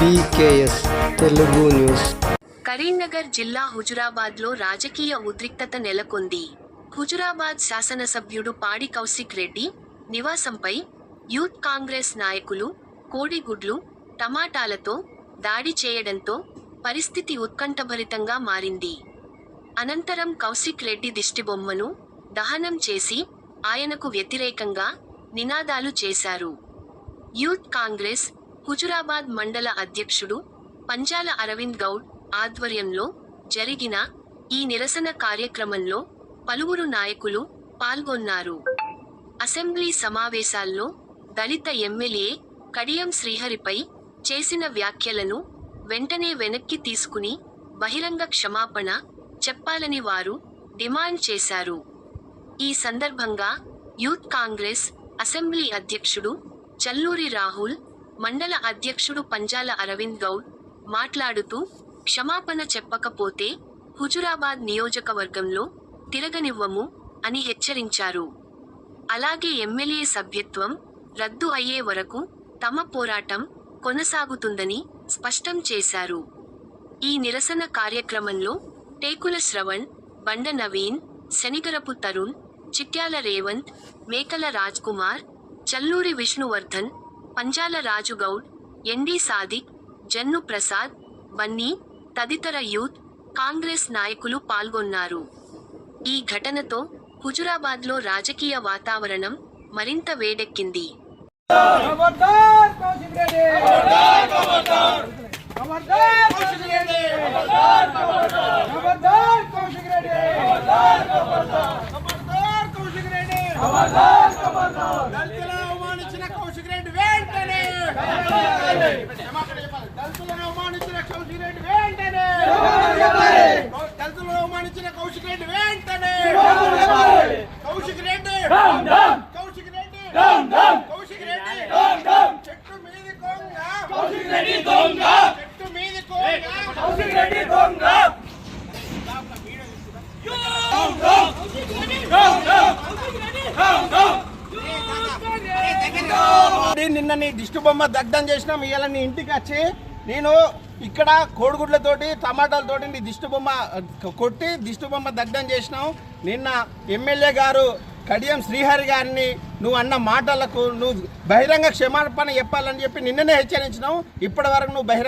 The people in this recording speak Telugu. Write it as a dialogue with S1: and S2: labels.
S1: BKS Telugu news.
S2: కరీంనగర్ జిల్లా హుజురాబాద్లో రాజకీయ ఉద్రిక్తత నెలకొంది. హుజురాబాద్ శాసనసభ్యుడు పాడి కౌశిక్ రెడ్డి నివాసంపై యూత్ కాంగ్రెస్ నాయకులు కోడిగుడ్లు, టమాటాలతో దాడి చేయడంతో పరిస్థితి ఉత్కంఠభరితంగా మారింది. అనంతరం కౌశిక్ రెడ్డి దిష్టిబొమ్మను దహనం చేసి ఆయనకు వ్యతిరేకంగా నినాదాలు చేశారు. యూత్ కాంగ్రెస్ హుజురాబాద్ మండల అధ్యక్షుడు పంజాల అరవింద్ గౌడ్ ఆధ్వర్యంలో జరిగిన ఈ నిరసన కార్యక్రమంలో పలువురు నాయకులు పాల్గొన్నారు. అసెంబ్లీ సమావేశాల్లో దళిత ఎమ్మెల్యే కడియం శ్రీహరిపై చేసిన వ్యాఖ్యలను వెంటనే వెనక్కి తీసుకుని బహిరంగ క్షమాపణ చెప్పాలని వారు డిమాండ్ చేశారు. ఈ సందర్భంగా యూత్ కాంగ్రెస్ అసెంబ్లీ అధ్యక్షుడు చల్లూరి రాహుల్, మండల అధ్యక్షుడు పంజాల అరవింద్ గౌడ్ మాట్లాడుతూ క్షమాపణ చెప్పకపోతే హుజురాబాద్ నియోజకవర్గంలో తిరగనివ్వము అని హెచ్చరించారు. అలాగే ఎమ్మెల్యే సభ్యత్వం రద్దు అయ్యే వరకు తమ పోరాటం కొనసాగుతుందని స్పష్టం చేశారు. ఈ నిరసన కార్యక్రమంలో టేకుల శ్రవణ్, బండ నవీన్, శనిగరపు తరుణ్, చిట్యాల రేవంత్, మేకల రాజ్ కుమార్, చల్లూరి విష్ణువర్ధన్, పంజాల రాజుగౌడ్, ఎండి సాదిక్, జన్ను ప్రసాద్, బన్నీ తదితర యూత్ కాంగ్రెస్ నాయకులు పాల్గొన్నారు. ఈ ఘటనతో హుజురాబాద్లో రాజకీయ వాతావరణం మరింత వేడెక్కింది.
S3: నిన్న నీ దిష్టి బొమ్మ దగ్ధం చేసినాం. ఇవాళ నీ ఇంటికి వచ్చి నేను ఇక్కడ కోడిగుడ్లతోటి టమాటాలతోటి నీ దిష్టి బొమ్మ కొట్టి దిష్టి బొమ్మ దగ్ధం చేసినాం. నిన్న ఎమ్మెల్యే గారు కడియం శ్రీహరి గారిని నువ్వు అన్న మాటలకు నువ్వు బహిరంగ క్షమాపణ చెప్పాలని చెప్పి నిన్ననే హెచ్చరించినావు. ఇప్పటి వరకు నువ్వు